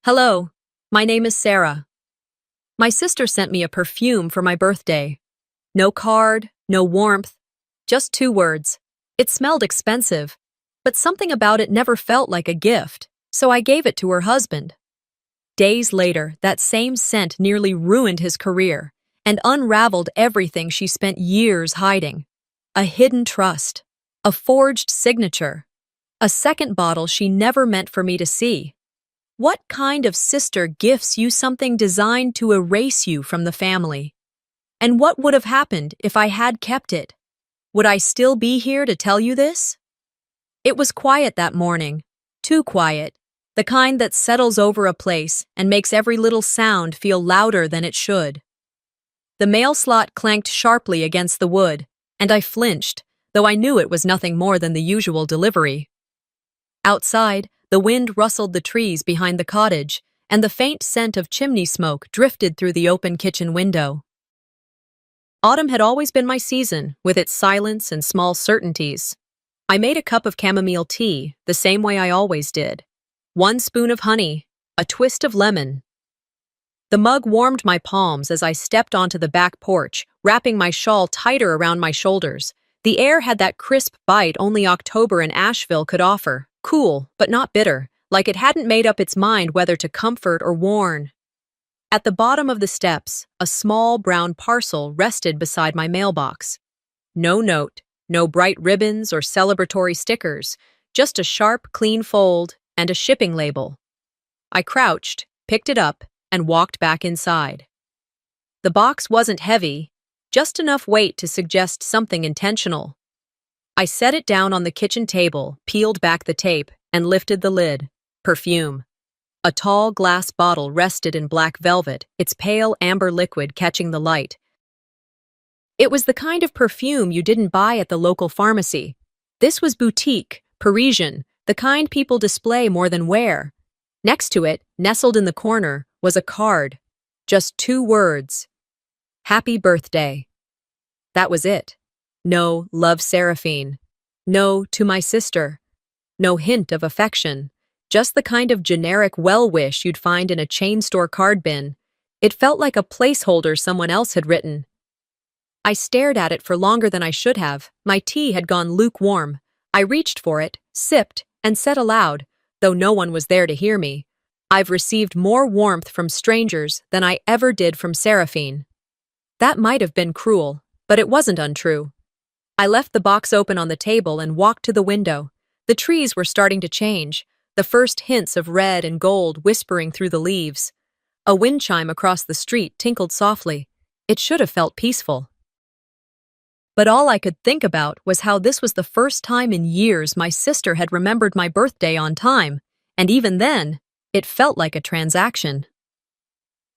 Hello, my name is Sarah. My sister sent me a perfume for my birthday. No card, no warmth, just 2 words. It smelled expensive, but something about it never felt like a gift, so I gave it to her husband. Days later, that same scent nearly ruined his career and unraveled everything she spent years hiding. A hidden trust, a forged signature, a second bottle she never meant for me to see. What kind of sister gifts you something designed to erase you from the family? And what would have happened if I had kept it? Would I still be here to tell you this? It was quiet that morning, too quiet, the kind that settles over a place and makes every little sound feel louder than it should. The mail slot clanked sharply against the wood, and I flinched, though I knew it was nothing more than the usual delivery. Outside, the wind rustled the trees behind the cottage, and the faint scent of chimney smoke drifted through the open kitchen window. Autumn had always been my season, with its silence and small certainties. I made a cup of chamomile tea, the same way I always did. 1 spoon of honey, a twist of lemon. The mug warmed my palms as I stepped onto the back porch, wrapping my shawl tighter around my shoulders. The air had that crisp bite only October in Asheville could offer. Cool, but not bitter, like it hadn't made up its mind whether to comfort or warn. At the bottom of the steps, a small brown parcel rested beside my mailbox. No note, no bright ribbons or celebratory stickers, just a sharp, clean fold and a shipping label. I crouched, picked it up, and walked back inside. The box wasn't heavy, just enough weight to suggest something intentional. I set it down on the kitchen table, peeled back the tape, and lifted the lid. Perfume. A tall glass bottle rested in black velvet, its pale amber liquid catching the light. It was the kind of perfume you didn't buy at the local pharmacy. This was boutique, Parisian, the kind people display more than wear. Next to it, nestled in the corner, was a card. Just 2 words. Happy birthday. That was it. No, love Seraphine. No, to my sister. No hint of affection. Just the kind of generic well-wish you'd find in a chain store card bin. It felt like a placeholder someone else had written. I stared at it for longer than I should have. My tea had gone lukewarm. I reached for it, sipped, and said aloud, though no one was there to hear me, I've received more warmth from strangers than I ever did from Seraphine. That might have been cruel, but it wasn't untrue. I left the box open on the table and walked to the window. The trees were starting to change, the first hints of red and gold whispering through the leaves. A wind chime across the street tinkled softly. It should have felt peaceful. But all I could think about was how this was the first time in years my sister had remembered my birthday on time, and even then, it felt like a transaction.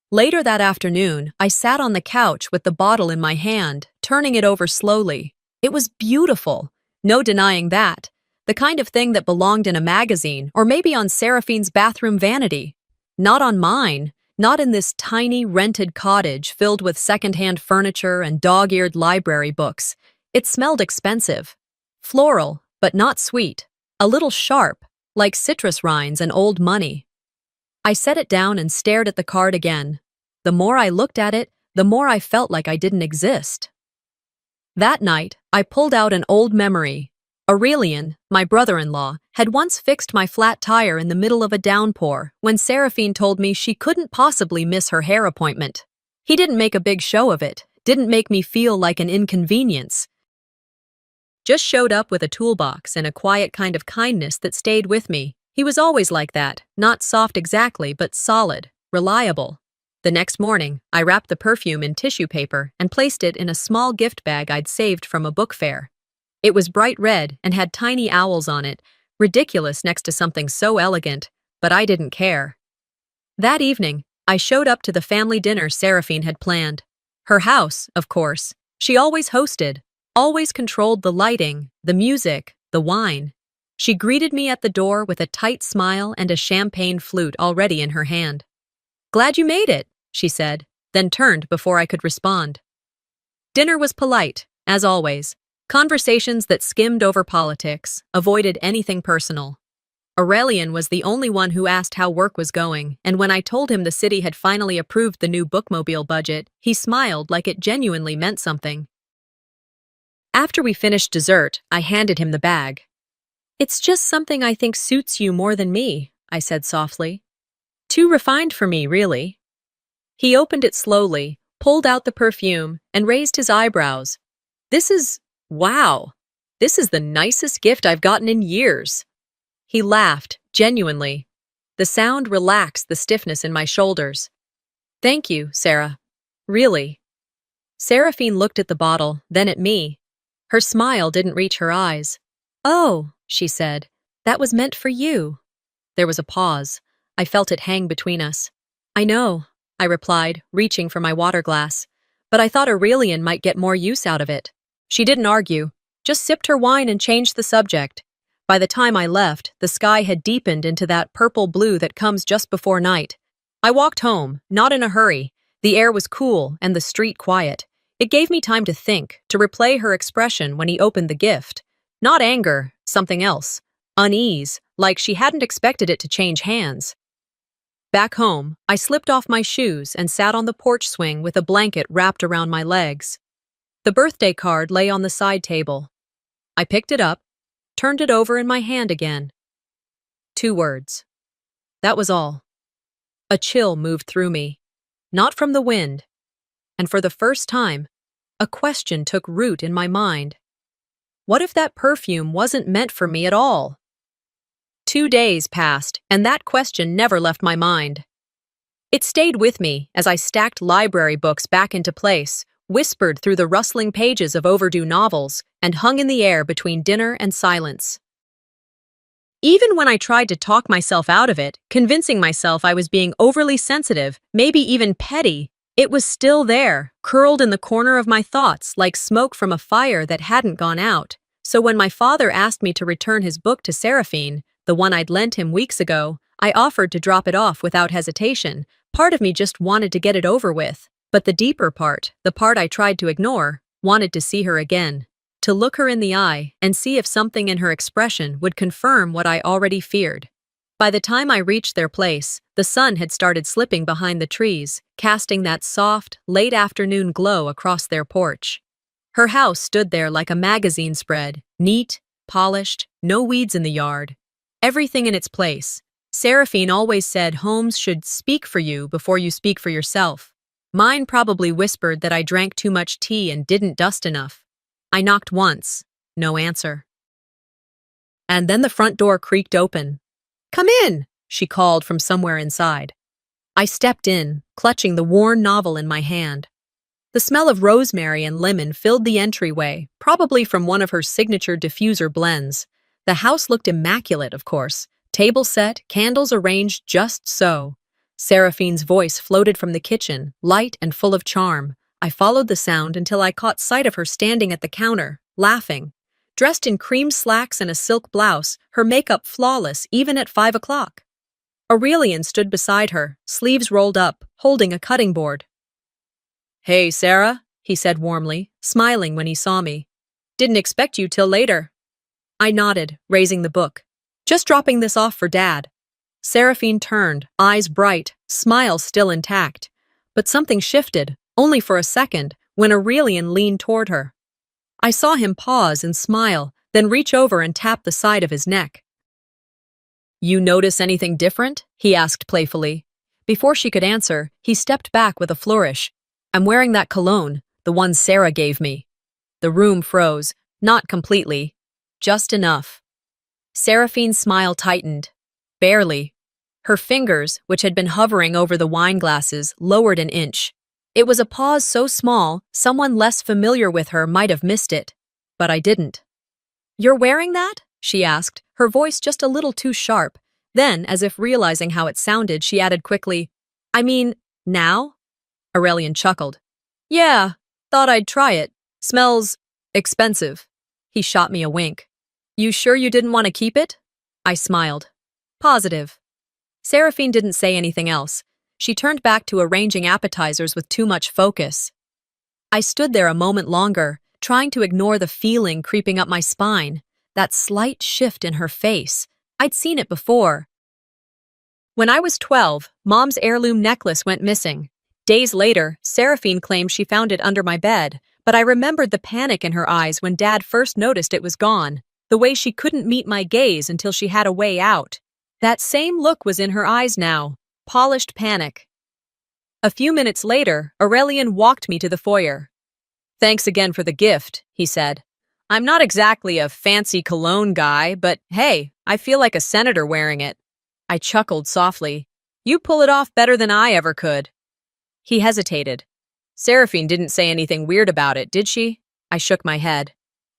Later that afternoon, I sat on the couch with the bottle in my hand, turning it over slowly. It was beautiful, no denying that. The kind of thing that belonged in a magazine, or maybe on Seraphine's bathroom vanity. Not on mine, not in this tiny, rented cottage filled with secondhand furniture and dog-eared library books. It smelled expensive. Floral, but not sweet. A little sharp, like citrus rinds and old money. I set it down and stared at the card again. The more I looked at it, the more I felt like I didn't exist. That night, I pulled out an old memory. Aurelian, my brother-in-law, had once fixed my flat tire in the middle of a downpour when Seraphine told me she couldn't possibly miss her hair appointment. He didn't make a big show of it, didn't make me feel like an inconvenience. Just showed up with a toolbox and a quiet kind of kindness that stayed with me. He was always like that, not soft exactly, but solid, reliable. The next morning, I wrapped the perfume in tissue paper and placed it in a small gift bag I'd saved from a book fair. It was bright red and had tiny owls on it, ridiculous next to something so elegant, but I didn't care. That evening, I showed up to the family dinner Seraphine had planned. Her house, of course. She always hosted, always controlled the lighting, the music, the wine. She greeted me at the door with a tight smile and a champagne flute already in her hand. "Glad you made it," she said, then turned before I could respond. Dinner was polite, as always. Conversations that skimmed over politics, avoided anything personal. Aurelian was the only one who asked how work was going, and when I told him the city had finally approved the new bookmobile budget, he smiled like it genuinely meant something. After we finished dessert, I handed him the bag. "It's just something I think suits you more than me," I said softly. "Too refined for me, really." He opened it slowly, pulled out the perfume, and raised his eyebrows. Wow, this is the nicest gift I've gotten in years." He laughed, genuinely. The sound relaxed the stiffness in my shoulders. "Thank you, Sarah. Really." Seraphine looked at the bottle, then at me. Her smile didn't reach her eyes. "Oh," she said, "that was meant for you." There was a pause. I felt it hang between us. "I know," I replied, reaching for my water glass. "But I thought Aurelian might get more use out of it." She didn't argue, just sipped her wine and changed the subject. By the time I left, the sky had deepened into that purple blue that comes just before night. I walked home, not in a hurry. The air was cool and the street quiet. It gave me time to think, to replay her expression when he opened the gift. Not anger, something else. Unease, like she hadn't expected it to change hands. Back home, I slipped off my shoes and sat on the porch swing with a blanket wrapped around my legs. The birthday card lay on the side table. I picked it up, turned it over in my hand again. 2 words. That was all. A chill moved through me. Not from the wind. And for the first time, a question took root in my mind. What if that perfume wasn't meant for me at all? 2 days passed, and that question never left my mind. It stayed with me as I stacked library books back into place, whispered through the rustling pages of overdue novels, and hung in the air between dinner and silence. Even when I tried to talk myself out of it, convincing myself I was being overly sensitive, maybe even petty, it was still there, curled in the corner of my thoughts like smoke from a fire that hadn't gone out. So when my father asked me to return his book to Seraphine, the one I'd lent him weeks ago, I offered to drop it off without hesitation. Part of me just wanted to get it over with. But the deeper part, the part I tried to ignore, wanted to see her again. To look her in the eye and see if something in her expression would confirm what I already feared. By the time I reached their place, the sun had started slipping behind the trees, casting that soft, late afternoon glow across their porch. Her house stood there like a magazine spread, neat, polished, no weeds in the yard. Everything in its place. Seraphine always said homes should speak for you before you speak for yourself. Mine probably whispered that I drank too much tea and didn't dust enough. I knocked once. No answer. And then the front door creaked open. "Come in," she called from somewhere inside. I stepped in, clutching the worn novel in my hand. The smell of rosemary and lemon filled the entryway, probably from one of her signature diffuser blends. The house looked immaculate, of course. Table set, candles arranged just so. Seraphine's voice floated from the kitchen, light and full of charm. I followed the sound until I caught sight of her standing at the counter, laughing. Dressed in cream slacks and a silk blouse, her makeup flawless even at 5 o'clock. Aurelian stood beside her, sleeves rolled up, holding a cutting board. "Hey, Sarah," he said warmly, smiling when he saw me. "Didn't expect you till later." I nodded, raising the book. "Just dropping this off for Dad." Seraphine turned, eyes bright, smile still intact. But something shifted, only for a second, when Aurelian leaned toward her. I saw him pause and smile, then reach over and tap the side of his neck. "You notice anything different?" he asked playfully. Before she could answer, he stepped back with a flourish. "I'm wearing that cologne, the one Sarah gave me." The room froze, not completely, just enough. Seraphine's smile tightened. Barely. Her fingers, which had been hovering over the wine glasses, lowered an inch. It was a pause so small, someone less familiar with her might have missed it. But I didn't. "You're wearing that?" she asked, her voice just a little too sharp. Then, as if realizing how it sounded, she added quickly, "I mean, now?" Aurelian chuckled. "Yeah, thought I'd try it. Smells expensive." He shot me a wink. "You sure you didn't want to keep it?" I smiled. "Positive." Seraphine didn't say anything else. She turned back to arranging appetizers with too much focus. I stood there a moment longer, trying to ignore the feeling creeping up my spine, that slight shift in her face, I'd seen it before. When I was 12, Mom's heirloom necklace went missing. Days later, Seraphine claimed she found it under my bed, but I remembered the panic in her eyes when Dad first noticed it was gone, the way she couldn't meet my gaze until she had a way out. That same look was in her eyes now, polished panic. A few minutes later, Aurelian walked me to the foyer. "Thanks again for the gift," he said. "I'm not exactly a fancy cologne guy, but hey, I feel like a senator wearing it." I chuckled softly. "You pull it off better than I ever could." He hesitated. "Seraphine didn't say anything weird about it, did she?" I shook my head.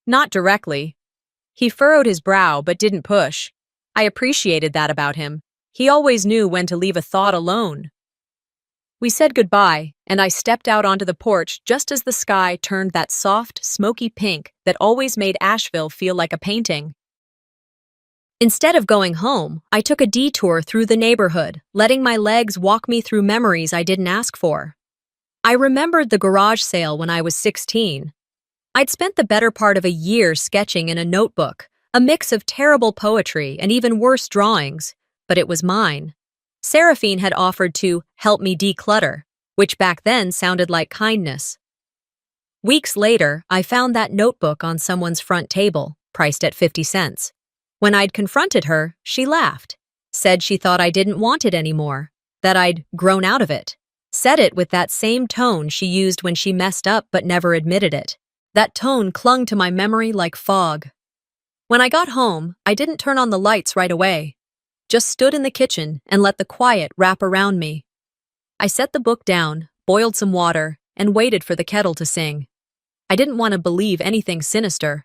"Not directly." He furrowed his brow but didn't push. I appreciated that about him. He always knew when to leave a thought alone. We said goodbye, and I stepped out onto the porch just as the sky turned that soft, smoky pink that always made Asheville feel like a painting. Instead of going home, I took a detour through the neighborhood, letting my legs walk me through memories I didn't ask for. I remembered the garage sale when I was 16. I'd spent the better part of a year sketching in a notebook, a mix of terrible poetry and even worse drawings, but it was mine. Seraphine had offered to help me declutter, which back then sounded like kindness. Weeks later, I found that notebook on someone's front table, priced at 50 cents. When I'd confronted her, she laughed, said she thought I didn't want it anymore, that I'd grown out of it. Said it with that same tone she used when she messed up but never admitted it. That tone clung to my memory like fog. When I got home, I didn't turn on the lights right away. Just stood in the kitchen and let the quiet wrap around me. I set the book down, boiled some water, and waited for the kettle to sing. I didn't want to believe anything sinister,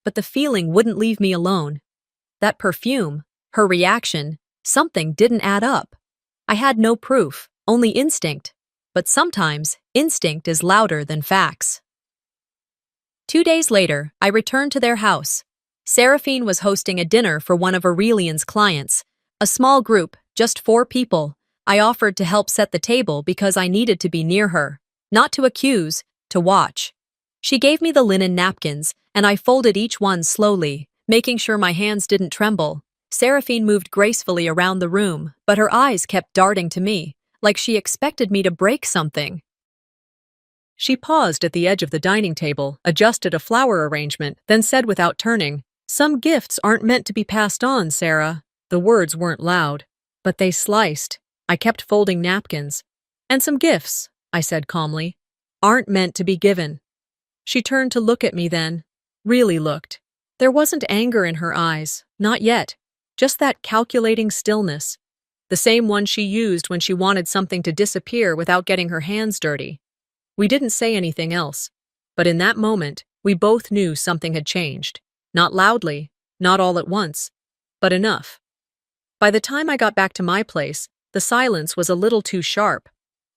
but the feeling wouldn't leave me alone. That perfume, her reaction, something didn't add up. I had no proof, only instinct, but sometimes instinct is louder than facts. 2 days later, I returned to their house. Seraphine was hosting a dinner for one of Aurelian's clients. A small group, just 4 people. I offered to help set the table because I needed to be near her. Not to accuse, to watch. She gave me the linen napkins, and I folded each one slowly, making sure my hands didn't tremble. Seraphine moved gracefully around the room, but her eyes kept darting to me, like she expected me to break something. She paused at the edge of the dining table, adjusted a flower arrangement, then said without turning, "Some gifts aren't meant to be passed on, Sarah." The words weren't loud, but they sliced. I kept folding napkins. "And some gifts," I said calmly, "aren't meant to be given." She turned to look at me then, really looked. There wasn't anger in her eyes, not yet, just that calculating stillness, the same one she used when she wanted something to disappear without getting her hands dirty. We didn't say anything else, but in that moment, we both knew something had changed. Not loudly, not all at once, but enough. By the time I got back to my place, the silence was a little too sharp.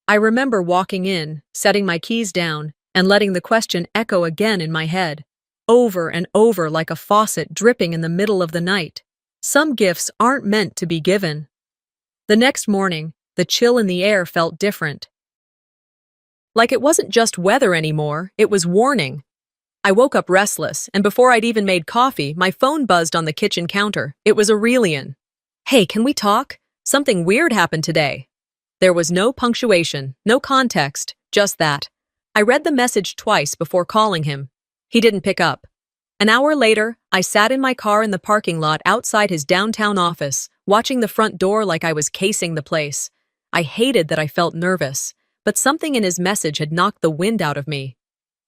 I remember walking in, setting my keys down, and letting the question echo again in my head, over and over like a faucet dripping in the middle of the night. Some gifts aren't meant to be given. The next morning, the chill in the air felt different. Like it wasn't just weather anymore, it was warning. I woke up restless, and before I'd even made coffee, my phone buzzed on the kitchen counter. It was Aurelian. "Hey, can we talk? Something weird happened today." There was no punctuation, no context, just that. I read the message twice before calling him. He didn't pick up. An hour later, I sat in my car in the parking lot outside his downtown office, watching the front door like I was casing the place. I hated that I felt nervous, but something in his message had knocked the wind out of me.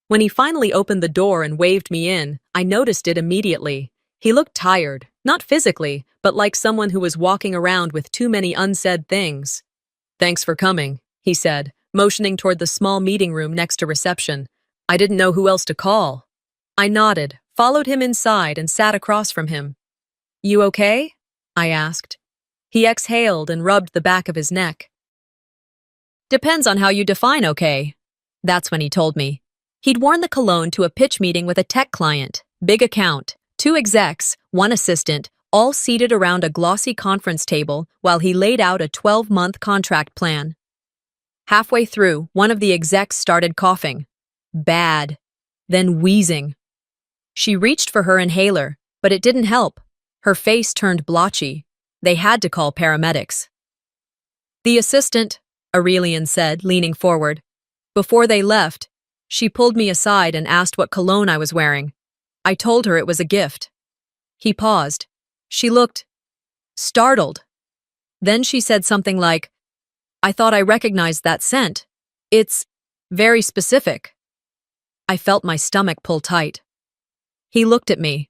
When he finally opened the door and waved me in, I noticed it immediately. He looked tired, not physically, but like someone who was walking around with too many unsaid things. "Thanks for coming," he said, motioning toward the small meeting room next to reception. "I didn't know who else to call." I nodded, followed him inside, and sat across from him. "You okay?" I asked. He exhaled and rubbed the back of his neck. "Depends on how you define okay." That's when he told me. He'd worn the cologne to a pitch meeting with a tech client, big account, 2 execs, 1 assistant, all seated around a glossy conference table while he laid out a 12-month contract plan. Halfway through, one of the execs started coughing. Bad. Then wheezing. She reached for her inhaler, but it didn't help. Her face turned blotchy. They had to call paramedics. The assistant, Aurelian said, leaning forward. Before they left, she pulled me aside and asked what cologne I was wearing. I told her it was a gift. He paused. She looked startled. Then she said something like, I thought I recognized that scent. It's very specific. I felt my stomach pull tight. He looked at me.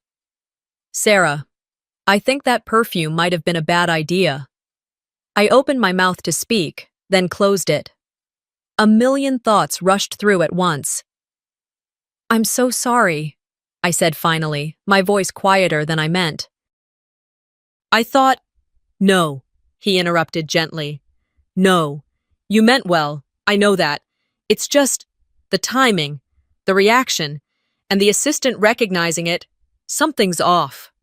Sarah, I think that perfume might have been a bad idea. I opened my mouth to speak, then closed it. A million thoughts rushed through at once. I'm so sorry, I said finally, my voice quieter than I meant. I thought, no, he interrupted gently. No, you meant well, I know that. It's just the timing, the reaction, and the assistant recognizing it. Something's off.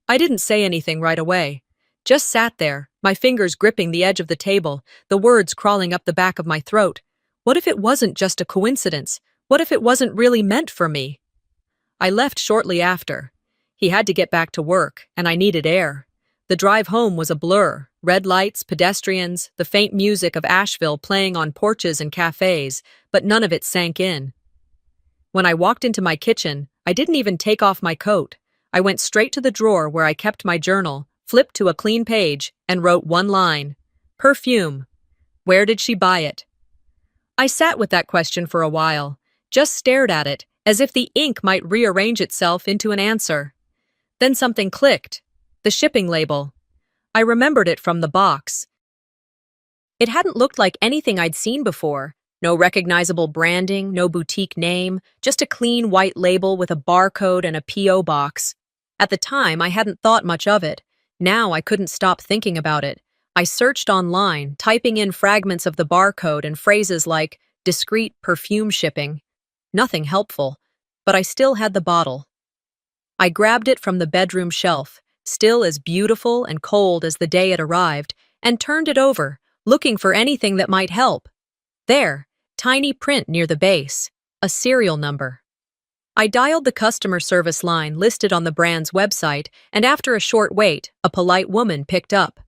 I didn't say anything right away. Just sat there, my fingers gripping the edge of the table, the words crawling up the back of my throat. What if it wasn't just a coincidence? What if it wasn't really meant for me? I left shortly after. He had to get back to work, and I needed air. The drive home was a blur. Red lights, pedestrians, the faint music of Asheville playing on porches and cafes, but none of it sank in. When I walked into my kitchen, I didn't even take off my coat. I went straight to the drawer where I kept my journal, flipped to a clean page, and wrote one line. Perfume. Where did she buy it? I sat with that question for a while, just stared at it, as if the ink might rearrange itself into an answer. Then something clicked. The shipping label. I remembered it from the box. It hadn't looked like anything I'd seen before. No recognizable branding, no boutique name, just a clean white label with a barcode and a P.O. box. At the time, I hadn't thought much of it. Now I couldn't stop thinking about it. I searched online, typing in fragments of the barcode and phrases like discreet perfume shipping. Nothing helpful, but I still had the bottle. I grabbed it from the bedroom shelf, still as beautiful and cold as the day it arrived, and turned it over, looking for anything that might help. There, tiny print near the base, a serial number. I dialed the customer service line listed on the brand's website, and after a short wait, a polite woman picked up.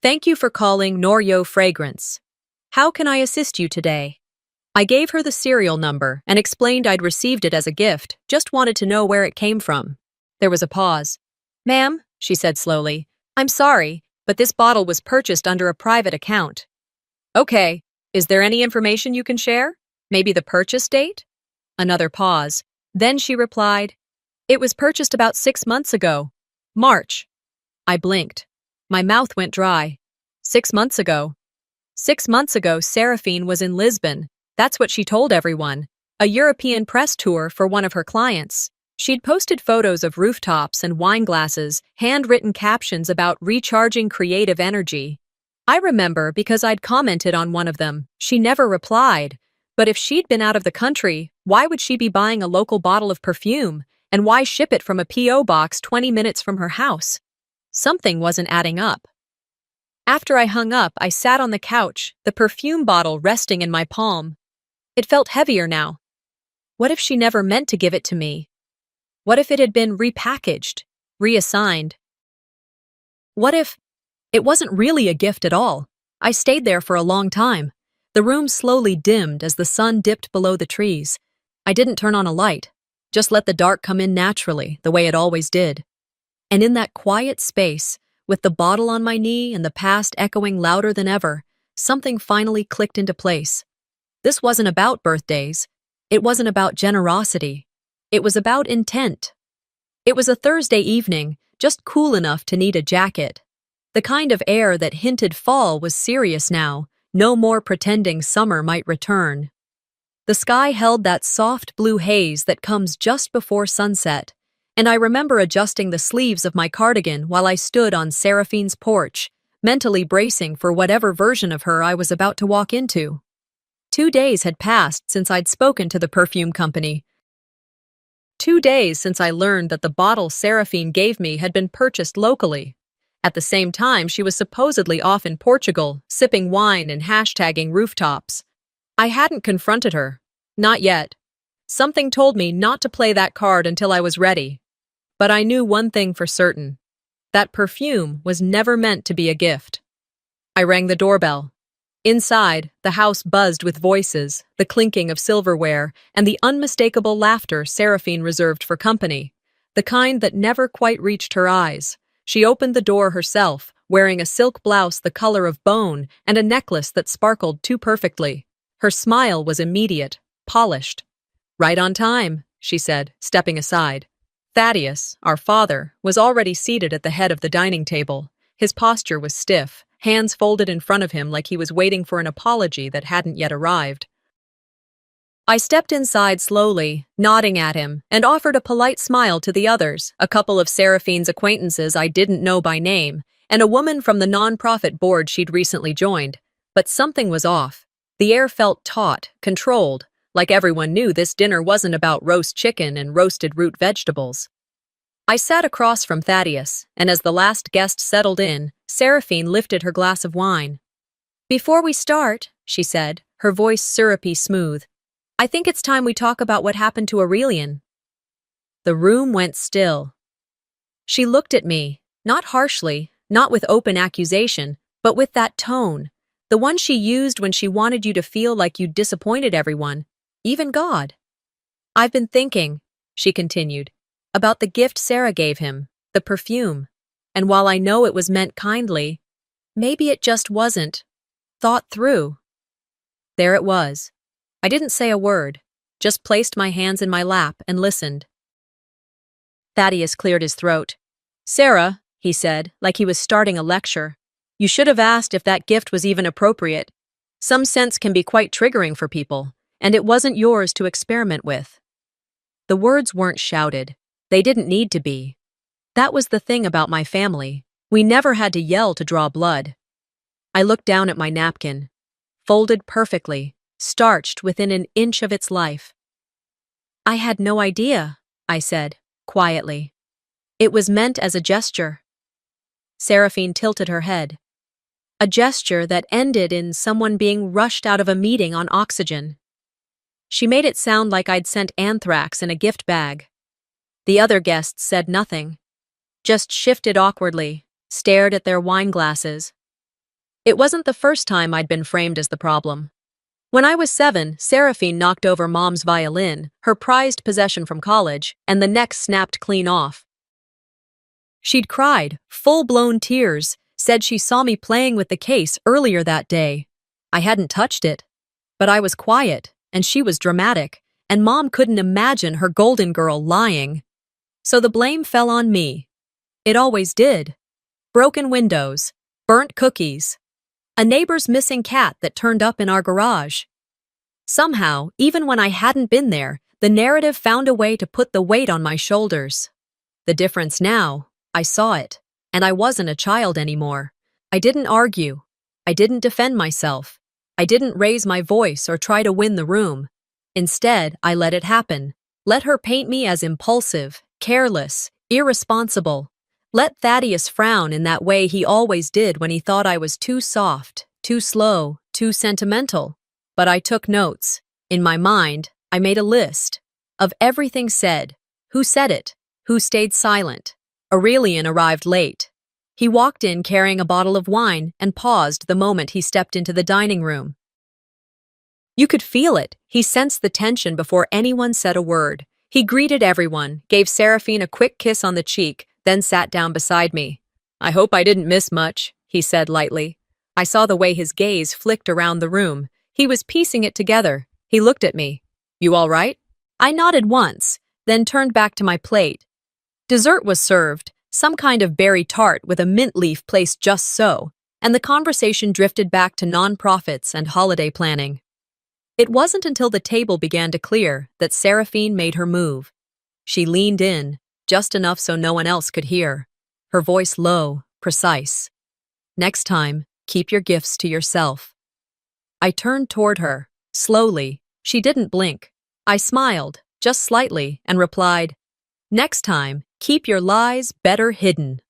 Thank you for calling Norio Fragrance. How can I assist you today? I gave her the serial number and explained I'd received it as a gift, just wanted to know where it came from. There was a pause. Ma'am, she said slowly, I'm sorry, but this bottle was purchased under a private account. Okay, is there any information you can share? Maybe the purchase date? Another pause. Then she replied, It was purchased about 6 months ago. March. I blinked. My mouth went dry. 6 months ago. 6 months ago, Seraphine was in Lisbon. That's what she told everyone. A European press tour for one of her clients. She'd posted photos of rooftops and wine glasses, handwritten captions about recharging creative energy. I remember because I'd commented on one of them. She never replied. But if she'd been out of the country, why would she be buying a local bottle of perfume? And why ship it from a P.O. box 20 minutes from her house? Something wasn't adding up. After I hung up, I sat on the couch, the perfume bottle resting in my palm. It felt heavier now. What if she never meant to give it to me? What if it had been repackaged, reassigned? What if it wasn't really a gift at all? I stayed there for a long time. The room slowly dimmed as the sun dipped below the trees. I didn't turn on a light, just let the dark come in naturally, the way it always did. And in that quiet space, with the bottle on my knee and the past echoing louder than ever, something finally clicked into place. This wasn't about birthdays. It wasn't about generosity. It was about intent. It was a Thursday evening, just cool enough to need a jacket. The kind of air that hinted fall was serious now, no more pretending summer might return. The sky held that soft blue haze that comes just before sunset, and I remember adjusting the sleeves of my cardigan while I stood on Seraphine's porch, mentally bracing for whatever version of her I was about to walk into. 2 days had passed since I'd spoken to the perfume company. 2 days since I learned that the bottle Seraphine gave me had been purchased locally. At the same time, she was supposedly off in Portugal, sipping wine and hashtagging rooftops. I hadn't confronted her. Not yet. Something told me not to play that card until I was ready. But I knew one thing for certain. That perfume was never meant to be a gift. I rang the doorbell. Inside, the house buzzed with voices, the clinking of silverware, and the unmistakable laughter Seraphine reserved for company, the kind that never quite reached her eyes. She opened the door herself, wearing a silk blouse the color of bone and a necklace that sparkled too perfectly. Her smile was immediate, polished. "Right on time," she said, stepping aside. Thaddeus, our father, was already seated at the head of the dining table. His posture was stiff, hands folded in front of him like he was waiting for an apology that hadn't yet arrived. I stepped inside slowly, nodding at him, and offered a polite smile to the others, a couple of Seraphine's acquaintances I didn't know by name, and a woman from the non-profit board she'd recently joined. But something was off. The air felt taut, controlled, like everyone knew this dinner wasn't about roast chicken and roasted root vegetables. I sat across from Thaddeus, and as the last guest settled in, Seraphine lifted her glass of wine. "Before we start," she said, her voice syrupy smooth, "I think it's time we talk about what happened to Aurelian." The room went still. She looked at me, not harshly, not with open accusation, but with that tone, the one she used when she wanted you to feel like you'd disappointed everyone, even God. "I've been thinking," she continued, "about the gift Sarah gave him, the perfume. And while I know it was meant kindly, maybe it just wasn't thought through." There it was. I didn't say a word, just placed my hands in my lap and listened. Thaddeus cleared his throat. "Sarah," he said, like he was starting a lecture, "you should have asked if that gift was even appropriate. Some scents can be quite triggering for people, and it wasn't yours to experiment with." The words weren't shouted. They didn't need to be. That was the thing about my family. We never had to yell to draw blood. I looked down at my napkin, folded perfectly, starched within an inch of its life. "I had no idea," I said, quietly. "It was meant as a gesture." Seraphine tilted her head. "A gesture that ended in someone being rushed out of a meeting on oxygen." She made it sound like I'd sent anthrax in a gift bag. The other guests said nothing, just shifted awkwardly, stared at their wine glasses. It wasn't the first time I'd been framed as the problem. When I was 7, Seraphine knocked over Mom's violin, her prized possession from college, and the neck snapped clean off. She'd cried, full-blown tears, said she saw me playing with the case earlier that day. I hadn't touched it. But I was quiet, and she was dramatic, and Mom couldn't imagine her golden girl lying. So the blame fell on me. It always did. Broken windows, burnt cookies, a neighbor's missing cat that turned up in our garage. Somehow, even when I hadn't been there, the narrative found a way to put the weight on my shoulders. The difference now, I saw it, and I wasn't a child anymore. I didn't argue. I didn't defend myself. I didn't raise my voice or try to win the room. Instead, I let it happen. Let her paint me as impulsive, careless, irresponsible. Let Thaddeus frown in that way he always did when he thought I was too soft, too slow, too sentimental. But I took notes. In my mind, I made a list of everything said, who said it, who stayed silent. Aurelian arrived late. He walked in carrying a bottle of wine and paused the moment he stepped into the dining room. You could feel it. He sensed the tension before anyone said a word. He greeted everyone, gave Seraphine a quick kiss on the cheek, then sat down beside me. "I hope I didn't miss much," he said lightly. I saw the way his gaze flicked around the room. He was piecing it together. He looked at me. "You all right?" I nodded once, then turned back to my plate. Dessert was served, some kind of berry tart with a mint leaf placed just so, and the conversation drifted back to nonprofits and holiday planning. It wasn't until the table began to clear that Seraphine made her move. She leaned in, just enough so no one else could hear, her voice low, precise. "Next time, keep your gifts to yourself." I turned toward her, slowly. She didn't blink. I smiled, just slightly, and replied, "Next time, keep your lies better hidden."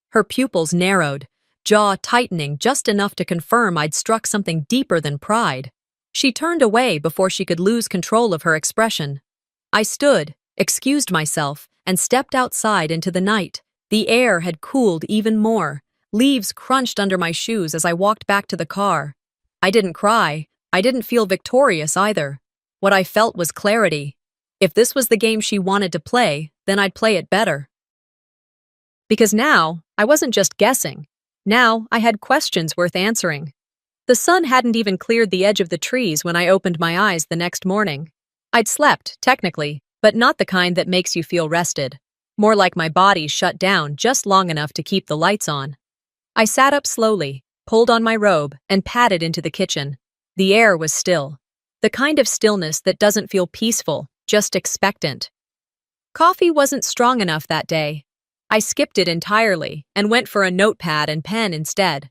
Her pupils narrowed, jaw tightening just enough to confirm I'd struck something deeper than pride. She turned away before she could lose control of her expression. I stood, excused myself, and stepped outside into the night, The air had cooled even more. Leaves crunched under my shoes as I walked back to the car. I didn't cry. I didn't feel victorious either. What I felt was clarity. If this was the game she wanted to play, then I'd play it better. Because now, I wasn't just guessing. Now, I had questions worth answering. The sun hadn't even cleared the edge of the trees when I opened my eyes the next morning. I'd slept, technically, but not the kind that makes you feel rested. More like my body shut down just long enough to keep the lights on. I sat up slowly, pulled on my robe, and padded into the kitchen. The air was still. The kind of stillness that doesn't feel peaceful, just expectant. Coffee wasn't strong enough that day. I skipped it entirely and went for a notepad and pen instead.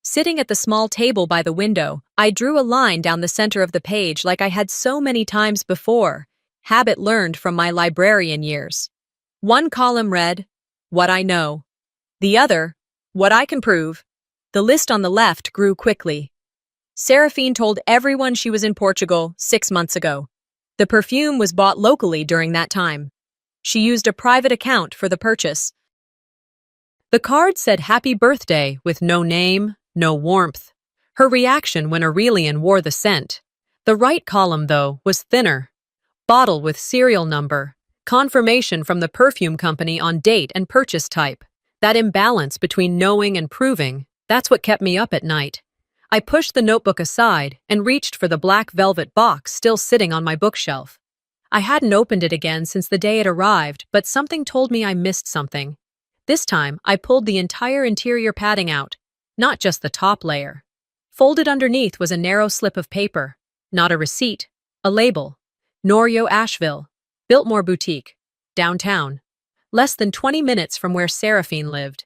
Sitting at the small table by the window, I drew a line down the center of the page like I had so many times before, habit learned from my librarian years. One column read, "What I know." The other, "What I can prove." The list on the left grew quickly. Seraphine told everyone she was in Portugal 6 months ago. The perfume was bought locally during that time. She used a private account for the purchase. The card said "Happy Birthday" with no name, no warmth. Her reaction when Aurelian wore the scent. The right column, though, was thinner. Bottle with serial number. Confirmation from the perfume company on date and purchase type. That imbalance between knowing and proving, that's what kept me up at night. I pushed the notebook aside and reached for the black velvet box still sitting on my bookshelf. I hadn't opened it again since the day it arrived, but something told me I missed something. This time, I pulled the entire interior padding out, not just the top layer. Folded underneath was a narrow slip of paper, not a receipt, a label. Norio Asheville, Biltmore Boutique, downtown, less than 20 minutes from where Seraphine lived.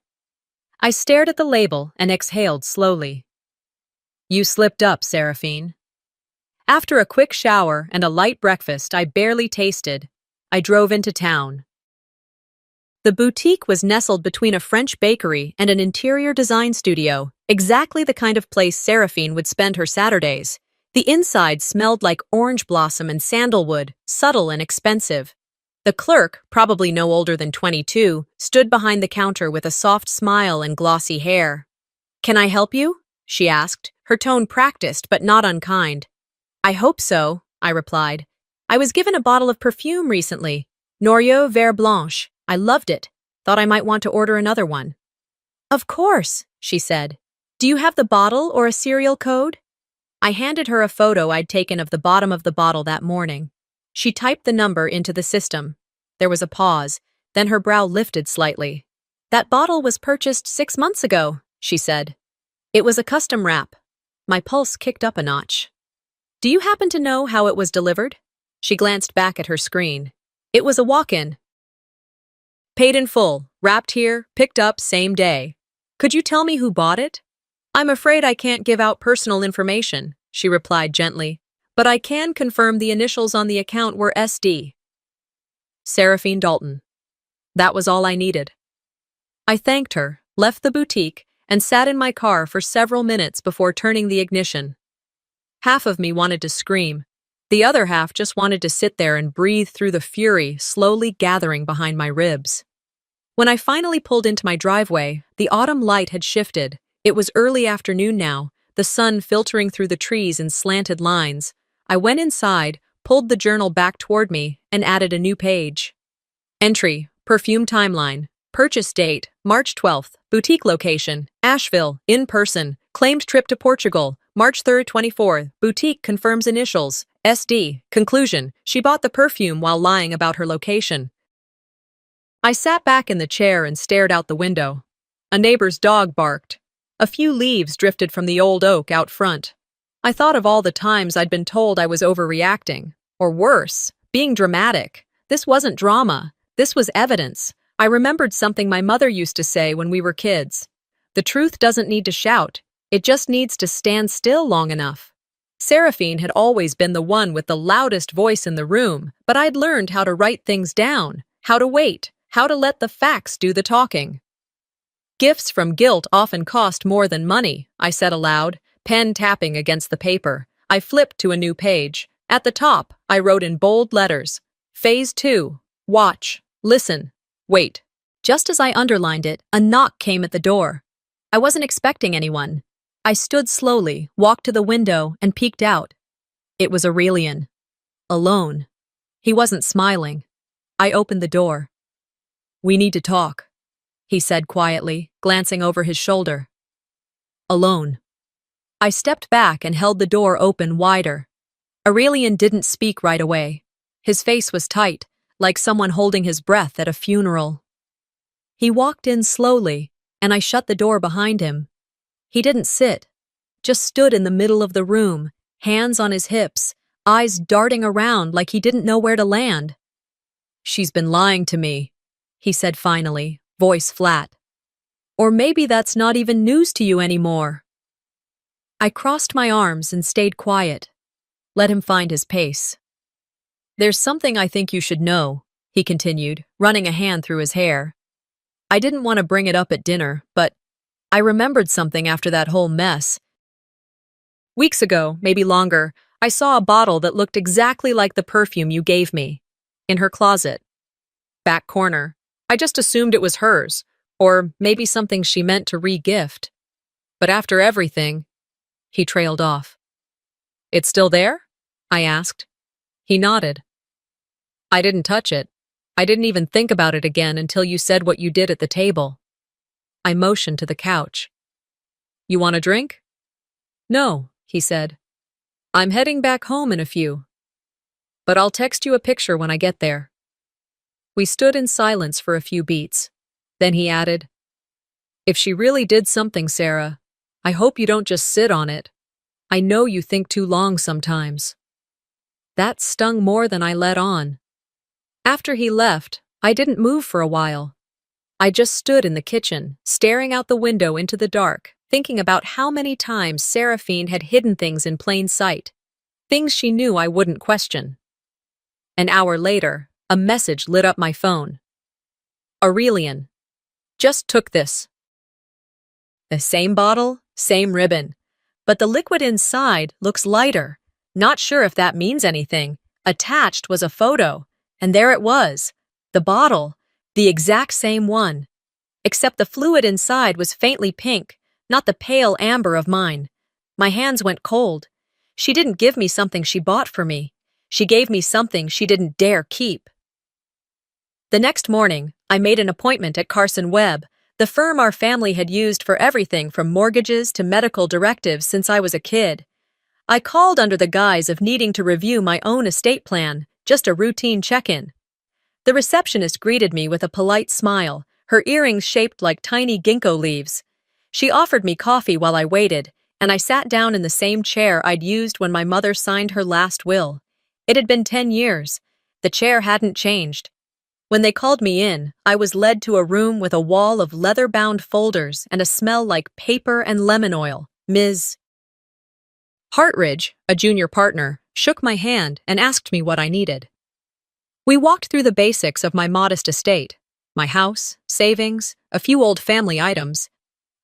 I stared at the label and exhaled slowly. You slipped up, Seraphine. After a quick shower and a light breakfast I barely tasted, I drove into town. The boutique was nestled between a French bakery and an interior design studio, exactly the kind of place Seraphine would spend her Saturdays. The inside smelled like orange blossom and sandalwood, subtle and expensive. The clerk, probably no older than 22, stood behind the counter with a soft smile and glossy hair. "Can I help you?" she asked, her tone practiced but not unkind. "I hope so," I replied. "I was given a bottle of perfume recently. Norio Vert Blanche. I loved it. Thought I might want to order another one." "Of course," she said. "Do you have the bottle or a serial code?" I handed her a photo I'd taken of the bottom of the bottle that morning. She typed the number into the system. There was a pause, then her brow lifted slightly. "That bottle was purchased 6 months ago," she said. "It was a custom wrap." My pulse kicked up a notch. "Do you happen to know how it was delivered?" She glanced back at her screen. "It was a walk-in. Paid in full, wrapped here, picked up same day. Could you tell me who bought it?" "I'm afraid I can't give out personal information," she replied gently, "but I can confirm the initials on the account were SD. Seraphine Dalton." That was all I needed. I thanked her, left the boutique, and sat in my car for several minutes before turning the ignition. Half of me wanted to scream. The other half just wanted to sit there and breathe through the fury slowly gathering behind my ribs. When I finally pulled into my driveway, the autumn light had shifted. It was early afternoon now, the sun filtering through the trees in slanted lines. I went inside, pulled the journal back toward me, and added a new page. Entry, Perfume Timeline. Purchase date, March 12th. Boutique location, Asheville, in person. Claimed trip to Portugal, March 3rd, 24th. Boutique confirms initials, SD. Conclusion, she bought the perfume while lying about her location. I sat back in the chair and stared out the window. A neighbor's dog barked. A few leaves drifted from the old oak out front. I thought of all the times I'd been told I was overreacting. Or worse, being dramatic. This wasn't drama. This was evidence. I remembered something my mother used to say when we were kids. The truth doesn't need to shout. It just needs to stand still long enough. Seraphine had always been the one with the loudest voice in the room, but I'd learned how to write things down, how to wait, how to let the facts do the talking. "Gifts from guilt often cost more than money," I said aloud, pen tapping against the paper. I flipped to a new page. At the top, I wrote in bold letters, Phase 2, watch, listen, wait. Just as I underlined it, a knock came at the door. I wasn't expecting anyone. I stood slowly, walked to the window, and peeked out. It was Aurelian. Alone. He wasn't smiling. I opened the door. "We need to talk," he said quietly, glancing over his shoulder. Alone. I stepped back and held the door open wider. Aurelian didn't speak right away. His face was tight, like someone holding his breath at a funeral. He walked in slowly, and I shut the door behind him. He didn't sit, just stood in the middle of the room, hands on his hips, eyes darting around like he didn't know where to land. "She's been lying to me," he said finally, voice flat. "Or maybe that's not even news to you anymore." I crossed my arms and stayed quiet. Let him find his pace. "There's something I think you should know," he continued, running a hand through his hair. "I didn't want to bring it up at dinner, but I remembered something after that whole mess. Weeks ago, maybe longer, I saw a bottle that looked exactly like the perfume you gave me. In her closet. Back corner. I just assumed it was hers, or maybe something she meant to re-gift. But after everything," he trailed off. "It's still there?" I asked. He nodded. "I didn't touch it. I didn't even think about it again until you said what you did at the table." I motioned to the couch. "You want a drink?" "No," he said. "I'm heading back home in a few. But I'll text you a picture when I get there." We stood in silence for a few beats. Then he added, "If she really did something, Sarah, I hope you don't just sit on it. I know you think too long sometimes." That stung more than I let on. After he left, I didn't move for a while. I just stood in the kitchen, staring out the window into the dark, thinking about how many times Seraphine had hidden things in plain sight, things she knew I wouldn't question. An hour later, a message lit up my phone. "Aurelian. Just took this." The same bottle, same ribbon. But the liquid inside looks lighter. Not sure if that means anything. Attached was a photo, and there it was. The bottle, the exact same one. Except the fluid inside was faintly pink, not the pale amber of mine. My hands went cold. She didn't give me something she bought for me. She gave me something she didn't dare keep. The next morning, I made an appointment at Carson Webb, the firm our family had used for everything from mortgages to medical directives since I was a kid. I called under the guise of needing to review my own estate plan, just a routine check-in. The receptionist greeted me with a polite smile, her earrings shaped like tiny ginkgo leaves. She offered me coffee while I waited, and I sat down in the same chair I'd used when my mother signed her last will. It had been 10 years. The chair hadn't changed. When they called me in, I was led to a room with a wall of leather-bound folders and a smell like paper and lemon oil. Ms. Hartridge, a junior partner, shook my hand and asked me what I needed. We walked through the basics of my modest estate, my house, savings, a few old family items,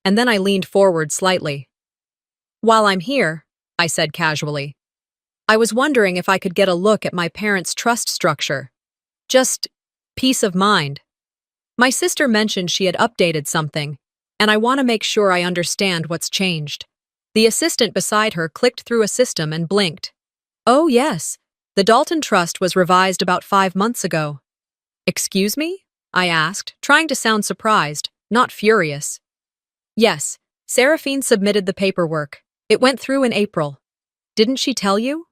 and then I leaned forward slightly. "While I'm here," I said casually, "I was wondering if I could get a look at my parents' trust structure. Just peace of mind. My sister mentioned she had updated something, and I want to make sure I understand what's changed." The assistant beside her clicked through a system and blinked. "Oh, yes. The Dalton Trust was revised about 5 months ago." "Excuse me?" I asked, trying to sound surprised, not furious. "Yes, Seraphine submitted the paperwork. It went through in April. Didn't she tell you?"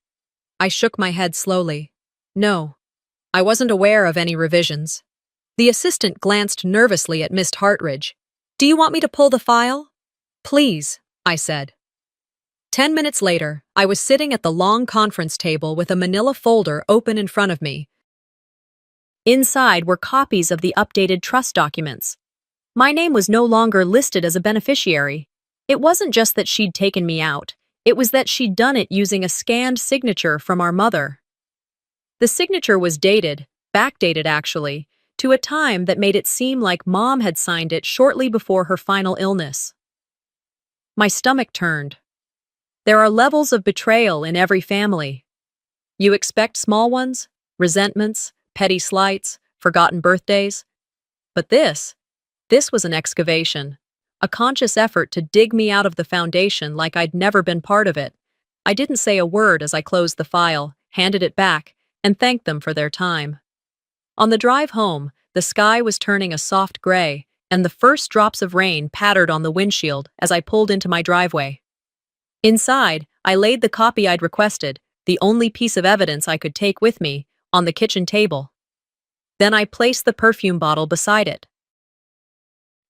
I shook my head slowly. "No. I wasn't aware of any revisions." The assistant glanced nervously at Miss Hartridge. "Do you want me to pull the file?" "Please," I said. 10 minutes later, I was sitting at the long conference table with a manila folder open in front of me. Inside were copies of the updated trust documents. My name was no longer listed as a beneficiary. It wasn't just that she'd taken me out. It was that she'd done it using a scanned signature from our mother. The signature was dated, backdated actually, to a time that made it seem like Mom had signed it shortly before her final illness. My stomach turned. There are levels of betrayal in every family. You expect small ones, resentments, petty slights, forgotten birthdays. But this was an excavation. A conscious effort to dig me out of the foundation like I'd never been part of it. I didn't say a word as I closed the file, handed it back, and thanked them for their time. On the drive home, the sky was turning a soft gray, and the first drops of rain pattered on the windshield as I pulled into my driveway. Inside, I laid the copy I'd requested, the only piece of evidence I could take with me, on the kitchen table. Then I placed the perfume bottle beside it.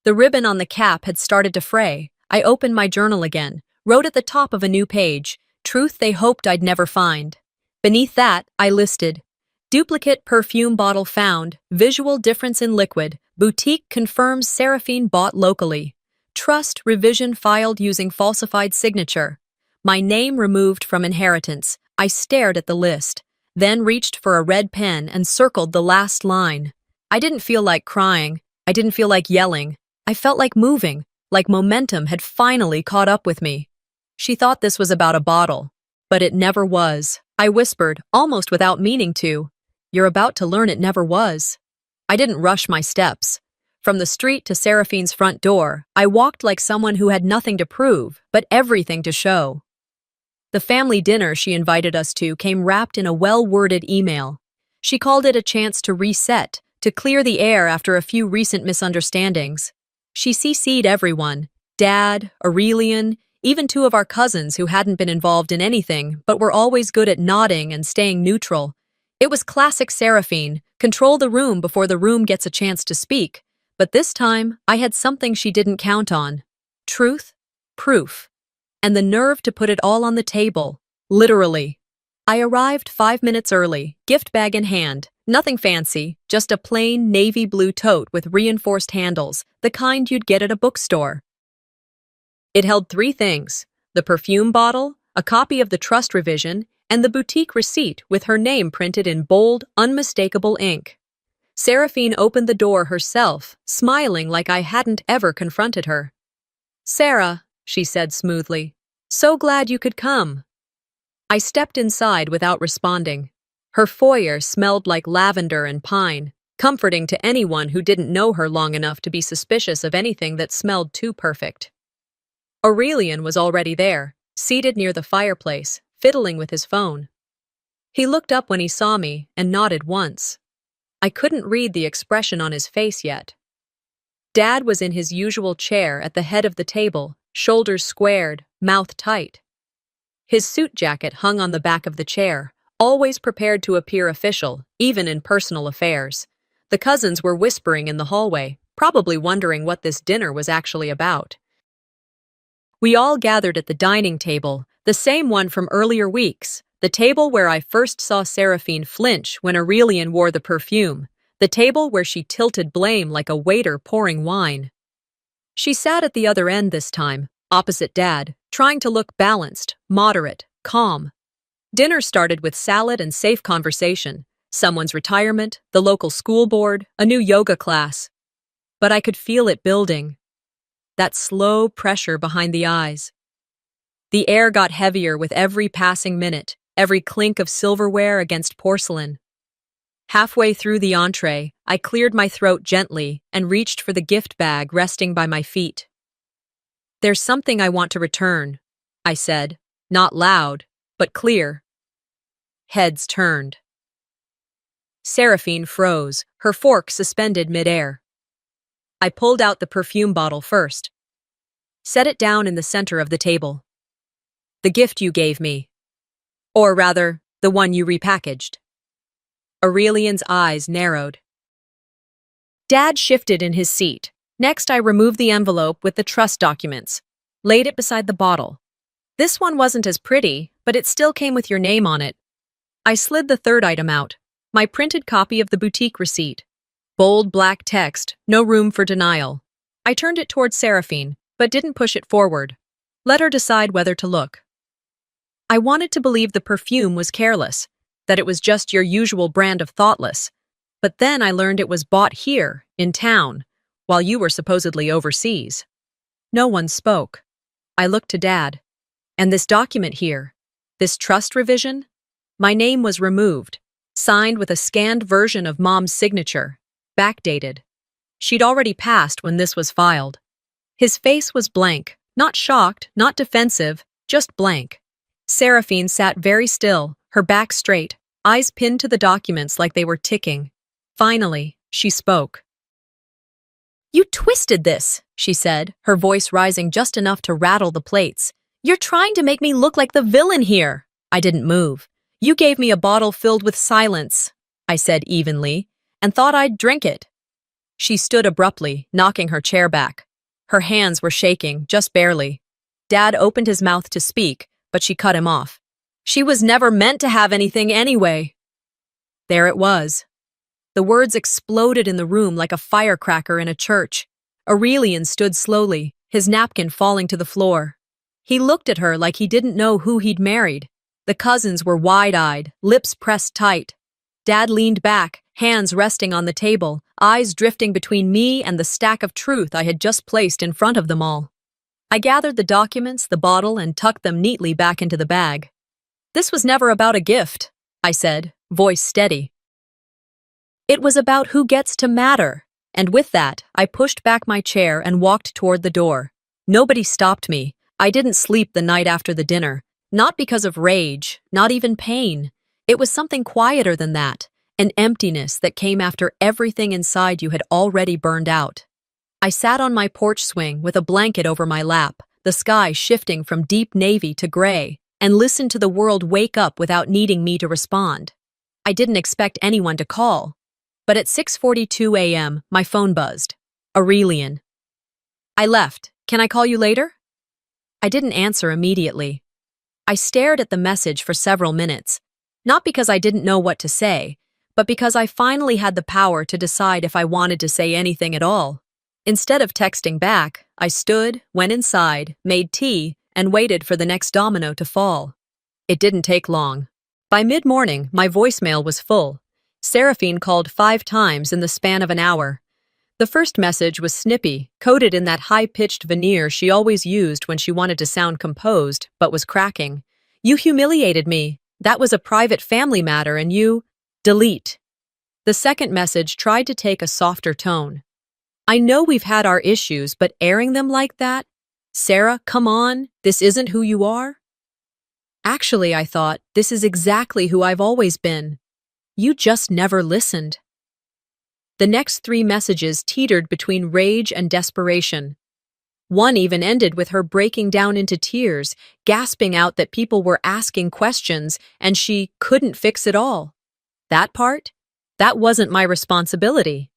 The ribbon on the cap had started to fray. I opened my journal again, wrote at the top of a new page, "Truth they hoped I'd never find." Beneath that, I listed, "Duplicate perfume bottle found, visual difference in liquid, boutique confirms Seraphine bought locally. Trust revision filed using falsified signature. My name removed from inheritance." I stared at the list, then reached for a red pen and circled the last line. I didn't feel like crying. I didn't feel like yelling. I felt like moving, like momentum had finally caught up with me. She thought this was about a bottle, but it never was. I whispered, almost without meaning to, "You're about to learn it never was." I didn't rush my steps. From the street to Seraphine's front door, I walked like someone who had nothing to prove, but everything to show. The family dinner she invited us to came wrapped in a well-worded email. She called it a chance to reset, to clear the air after a few recent misunderstandings. She CC'd everyone, Dad, Aurelian, even two of our cousins who hadn't been involved in anything but were always good at nodding and staying neutral. It was classic Seraphine, control the room before the room gets a chance to speak. But this time, I had something she didn't count on. Truth, proof, and the nerve to put it all on the table, literally. I arrived 5 minutes early, gift bag in hand. Nothing fancy, just a plain navy blue tote with reinforced handles, the kind you'd get at a bookstore. It held 3 things: the perfume bottle, a copy of the trust revision, and the boutique receipt with her name printed in bold, unmistakable ink. Seraphine opened the door herself, smiling like I hadn't ever confronted her. "Sarah," she said smoothly, "so glad you could come." I stepped inside without responding. Her foyer smelled like lavender and pine, comforting to anyone who didn't know her long enough to be suspicious of anything that smelled too perfect. Aurelian was already there, seated near the fireplace, fiddling with his phone. He looked up when he saw me and nodded once. I couldn't read the expression on his face yet. Dad was in his usual chair at the head of the table, shoulders squared, mouth tight. His suit jacket hung on the back of the chair, always prepared to appear official, even in personal affairs. The cousins were whispering in the hallway, probably wondering what this dinner was actually about. We all gathered at the dining table, the same one from earlier weeks, the table where I first saw Seraphine flinch when Aurelian wore the perfume, the table where she tilted blame like a waiter pouring wine. She sat at the other end this time, opposite Dad, trying to look balanced, moderate, calm. Dinner started with salad and safe conversation, someone's retirement, the local school board, a new yoga class. But I could feel it building. That slow pressure behind the eyes. The air got heavier with every passing minute, every clink of silverware against porcelain. Halfway through the entree, I cleared my throat gently and reached for the gift bag resting by my feet. "There's something I want to return," I said, not loud, but clear. Heads turned. Seraphine froze, her fork suspended midair. I pulled out the perfume bottle first. Set it down in the center of the table. "The gift you gave me. Or rather, the one you repackaged." Aurelian's eyes narrowed. Dad shifted in his seat. Next, I removed the envelope with the trust documents, laid it beside the bottle. "This one wasn't as pretty, but it still came with your name on it." I slid the third item out, my printed copy of the boutique receipt. Bold black text, no room for denial. I turned it towards Seraphine, but didn't push it forward. Let her decide whether to look. I wanted to believe the perfume was careless, that it was just your usual brand of thoughtless. But then I learned it was bought here, in town, while you were supposedly overseas. No one spoke. I looked to Dad. And this document here, this trust revision? My name was removed, signed with a scanned version of Mom's signature, backdated. She'd already passed when this was filed. His face was blank, not shocked, not defensive, just blank. Seraphine sat very still, her back straight, eyes pinned to the documents like they were ticking. Finally, she spoke. "You twisted this," she said, her voice rising just enough to rattle the plates. "You're trying to make me look like the villain here." I didn't move. "You gave me a bottle filled with silence," I said evenly, "and thought I'd drink it." She stood abruptly, knocking her chair back. Her hands were shaking, just barely. Dad opened his mouth to speak, but she cut him off. "She was never meant to have anything anyway." There it was. The words exploded in the room like a firecracker in a church. Aurelian stood slowly, his napkin falling to the floor. He looked at her like he didn't know who he'd married. The cousins were wide-eyed, lips pressed tight. Dad leaned back, hands resting on the table, eyes drifting between me and the stack of truth I had just placed in front of them all. I gathered the documents, the bottle, and tucked them neatly back into the bag. "This was never about a gift," I said, voice steady. "It was about who gets to matter." And with that, I pushed back my chair and walked toward the door. Nobody stopped me. I didn't sleep the night after the dinner. Not because of rage, not even pain. It was something quieter than that, an emptiness that came after everything inside you had already burned out. I sat on my porch swing with a blanket over my lap, the sky shifting from deep navy to gray, and listened to the world wake up without needing me to respond. I didn't expect anyone to call. But at 6:42 a.m., my phone buzzed. Aurelian. "I left. Can I call you later?" I didn't answer immediately. I stared at the message for several minutes, not because I didn't know what to say, but because I finally had the power to decide if I wanted to say anything at all. Instead of texting back, I stood, went inside, made tea, and waited for the next domino to fall. It didn't take long. By mid-morning, my voicemail was full. Seraphine called 5 times in the span of an hour. The first message was snippy, coded in that high-pitched veneer she always used when she wanted to sound composed, but was cracking. "You humiliated me. That was a private family matter and you—" Delete. The second message tried to take a softer tone. "I know we've had our issues, but airing them like that? Sarah, come on, this isn't who you are?" Actually, I thought, this is exactly who I've always been. You just never listened. The next 3 messages teetered between rage and desperation. One even ended with her breaking down into tears, gasping out that people were asking questions and she couldn't fix it all. That part? That wasn't my responsibility.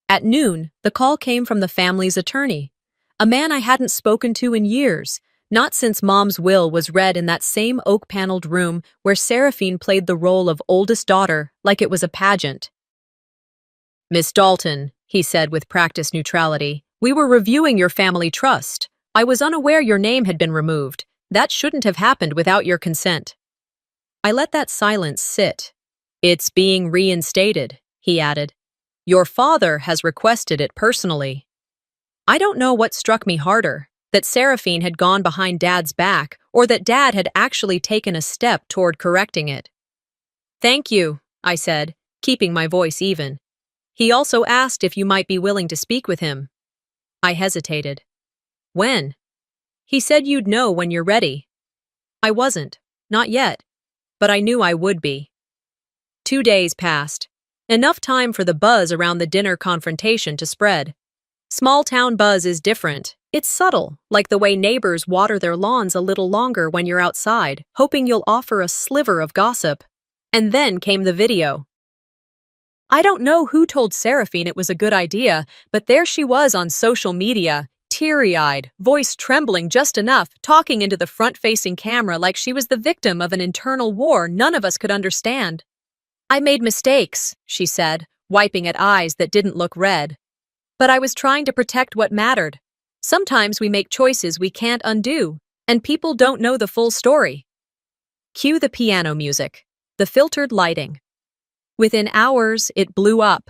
At noon, the call came from the family's attorney, a man I hadn't spoken to in years, not since Mom's will was read in that same oak-paneled room where Seraphine played the role of oldest daughter like it was a pageant. "Miss Dalton," he said with practiced neutrality, "we were reviewing your family trust. I was unaware your name had been removed. That shouldn't have happened without your consent." I let that silence sit. "It's being reinstated," he added. "Your father has requested it personally." I don't know what struck me harder, that Seraphine had gone behind Dad's back, or that Dad had actually taken a step toward correcting it. "Thank you," I said, keeping my voice even. "He also asked if you might be willing to speak with him." I hesitated. "When?" "He said you'd know when you're ready." I wasn't, not yet, but I knew I would be. 2 days passed. Enough time for the buzz around the dinner confrontation to spread. Small-town buzz is different. It's subtle, like the way neighbors water their lawns a little longer when you're outside, hoping you'll offer a sliver of gossip. And then came the video. I don't know who told Seraphine it was a good idea, but there she was on social media, teary-eyed, voice trembling just enough, talking into the front-facing camera like she was the victim of an internal war none of us could understand. "I made mistakes," she said, wiping at eyes that didn't look red. "But I was trying to protect what mattered. Sometimes we make choices we can't undo, and people don't know the full story." Cue the piano music, the filtered lighting. Within hours, it blew up.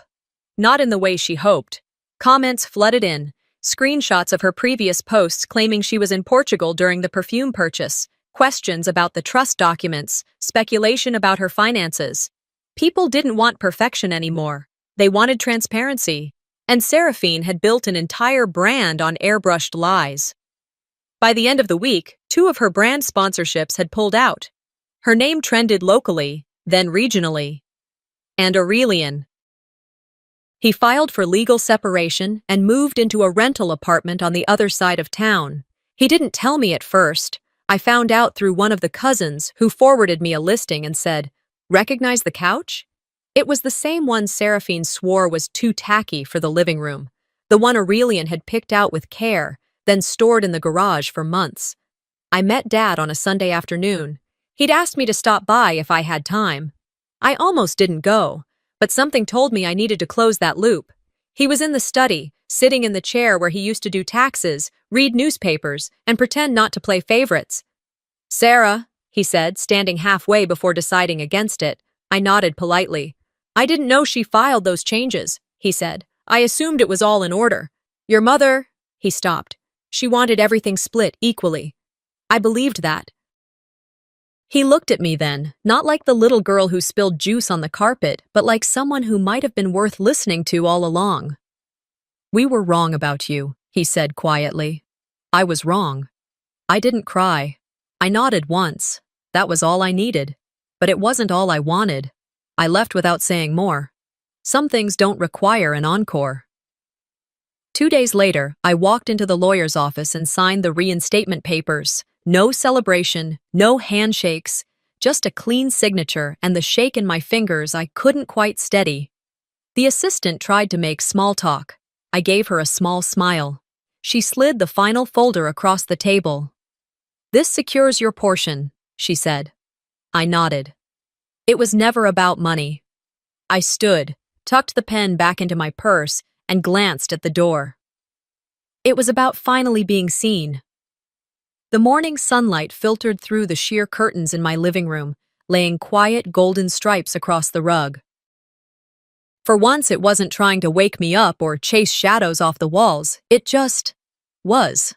Not in the way she hoped. Comments flooded in, screenshots of her previous posts claiming she was in Portugal during the perfume purchase, questions about the trust documents, speculation about her finances. People didn't want perfection anymore. They wanted transparency. And Seraphine had built an entire brand on airbrushed lies. By the end of the week, 2 of her brand sponsorships had pulled out. Her name trended locally, then regionally. And Aurelian. He filed for legal separation and moved into a rental apartment on the other side of town. He didn't tell me at first. I found out through one of the cousins who forwarded me a listing and said, "Recognize the couch?" It was the same one Seraphine swore was too tacky for the living room. The one Aurelian had picked out with care, then stored in the garage for months. I met Dad on a Sunday afternoon. He'd asked me to stop by if I had time. I almost didn't go, but something told me I needed to close that loop. He was in the study, sitting in the chair where he used to do taxes, read newspapers, and pretend not to play favorites. "Sarah," he said, standing halfway before deciding against it. I nodded politely. "I didn't know she filed those changes," he said. "I assumed it was all in order. Your mother—" He stopped. "She wanted everything split equally." I believed that. He looked at me then, not like the little girl who spilled juice on the carpet, but like someone who might have been worth listening to all along. "We were wrong about you," he said quietly. I was wrong. I didn't cry. I nodded once. That was all I needed. But it wasn't all I wanted. I left without saying more. Some things don't require an encore. 2 days later, I walked into the lawyer's office and signed the reinstatement papers. No celebration, no handshakes, just a clean signature and the shake in my fingers I couldn't quite steady. The assistant tried to make small talk. I gave her a small smile. She slid the final folder across the table. "This secures your portion," she said. I nodded. It was never about money. I stood, tucked the pen back into my purse, and glanced at the door. It was about finally being seen. The morning sunlight filtered through the sheer curtains in my living room, laying quiet golden stripes across the rug. For once, it wasn't trying to wake me up or chase shadows off the walls. It just was.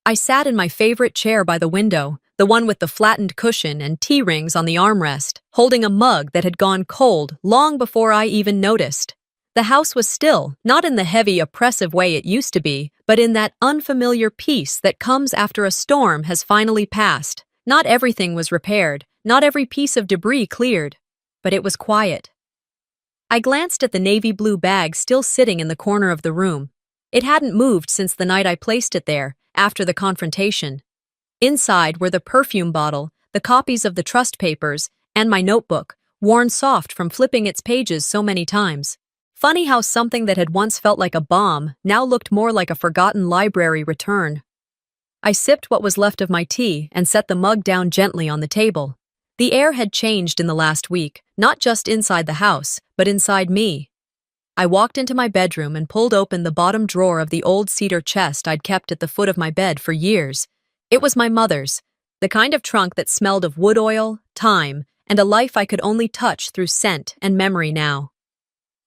I sat in my favorite chair by the window, the one with the flattened cushion and tea rings on the armrest, holding a mug that had gone cold long before I even noticed. The house was still, not in the heavy, oppressive way it used to be, but in that unfamiliar peace that comes after a storm has finally passed. Not everything was repaired, not every piece of debris cleared, but it was quiet. I glanced at the navy blue bag still sitting in the corner of the room. It hadn't moved since the night I placed it there, after the confrontation. Inside were the perfume bottle, the copies of the trust papers, and my notebook, worn soft from flipping its pages so many times. Funny how something that had once felt like a bomb now looked more like a forgotten library return. I sipped what was left of my tea and set the mug down gently on the table. The air had changed in the last week, not just inside the house, but inside me. I walked into my bedroom and pulled open the bottom drawer of the old cedar chest I'd kept at the foot of my bed for years. It was my mother's, the kind of trunk that smelled of wood oil, time, and a life I could only touch through scent and memory now.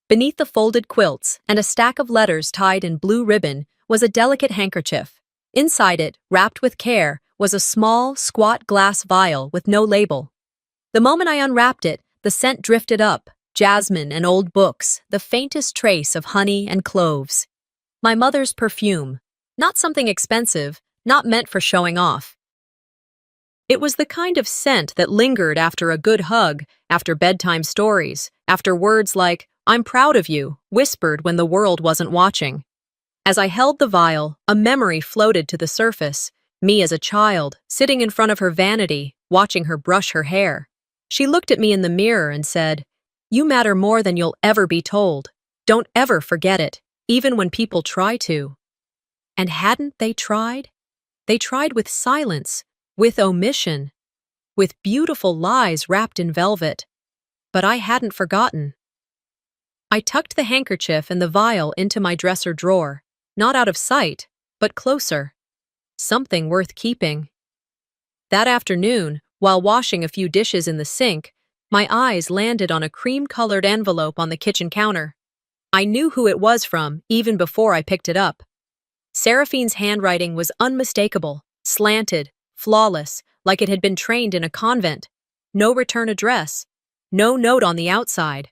Beneath the folded quilts and a stack of letters tied in blue ribbon was a delicate handkerchief. Inside it, wrapped with care, was a small, squat glass vial with no label. The moment I unwrapped it, the scent drifted up, jasmine and old books, the faintest trace of honey and cloves. My mother's perfume. Not something expensive, not meant for showing off. It was the kind of scent that lingered after a good hug, after bedtime stories, after words like, "I'm proud of you," whispered when the world wasn't watching. As I held the vial, a memory floated to the surface. Me as a child, sitting in front of her vanity, watching her brush her hair. She looked at me in the mirror and said, "You matter more than you'll ever be told. Don't ever forget it, even when people try to." And hadn't they tried? They tried with silence, with omission, with beautiful lies wrapped in velvet. But I hadn't forgotten. I tucked the handkerchief and the vial into my dresser drawer, not out of sight, but closer. Something worth keeping. That afternoon, while washing a few dishes in the sink, my eyes landed on a cream-colored envelope on the kitchen counter. I knew who it was from even before I picked it up. Seraphine's handwriting was unmistakable, slanted, flawless, like it had been trained in a convent. No return address, no note on the outside.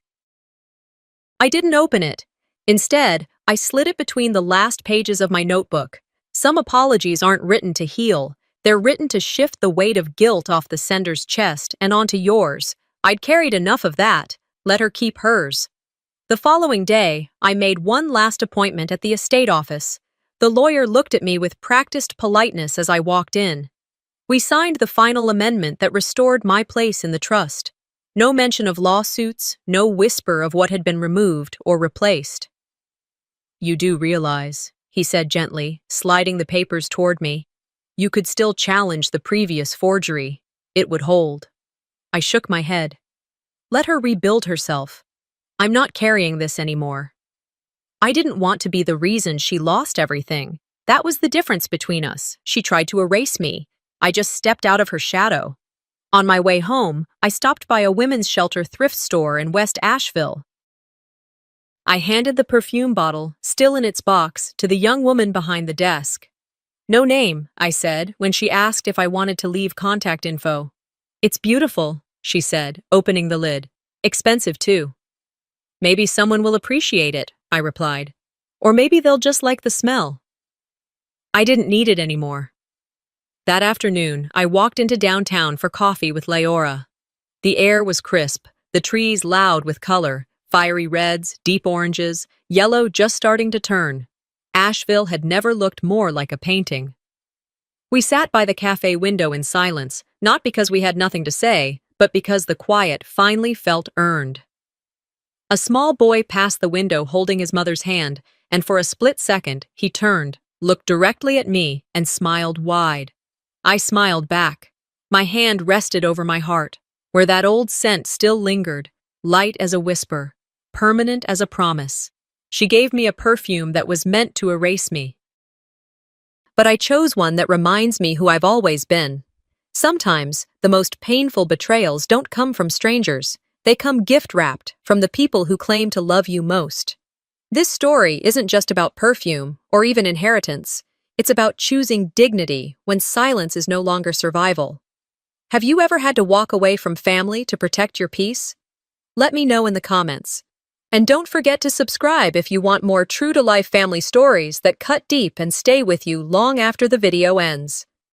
I didn't open it. Instead, I slid it between the last pages of my notebook. Some apologies aren't written to heal. They're written to shift the weight of guilt off the sender's chest and onto yours. I'd carried enough of that. Let her keep hers. The following day, I made one last appointment at the estate office. The lawyer looked at me with practiced politeness as I walked in. We signed the final amendment that restored my place in the trust. No mention of lawsuits, no whisper of what had been removed or replaced. "You do realize," he said gently, sliding the papers toward me, "you could still challenge the previous forgery. It would hold." I shook my head. Let her rebuild herself. I'm not carrying this anymore. I didn't want to be the reason she lost everything. That was the difference between us. She tried to erase me. I just stepped out of her shadow. On my way home, I stopped by a women's shelter thrift store in West Asheville. I handed the perfume bottle, still in its box, to the young woman behind the desk. "No name," I said, when she asked if I wanted to leave contact info. "It's beautiful," she said, opening the lid. "Expensive, too." "Maybe someone will appreciate it," I replied. "Or maybe they'll just like the smell." I didn't need it anymore. That afternoon, I walked into downtown for coffee with Leora. The air was crisp, the trees loud with color, fiery reds, deep oranges, yellow just starting to turn. Asheville had never looked more like a painting. We sat by the cafe window in silence, not because we had nothing to say, but because the quiet finally felt earned. A small boy passed the window holding his mother's hand, and for a split second, he turned, looked directly at me, and smiled wide. I smiled back. My hand rested over my heart, where that old scent still lingered, light as a whisper, permanent as a promise. She gave me a perfume that was meant to erase me. But I chose one that reminds me who I've always been. Sometimes, the most painful betrayals don't come from strangers. They come gift-wrapped from the people who claim to love you most. This story isn't just about perfume or even inheritance. It's about choosing dignity when silence is no longer survival. Have you ever had to walk away from family to protect your peace? Let me know in the comments. And don't forget to subscribe if you want more true-to-life family stories that cut deep and stay with you long after the video ends.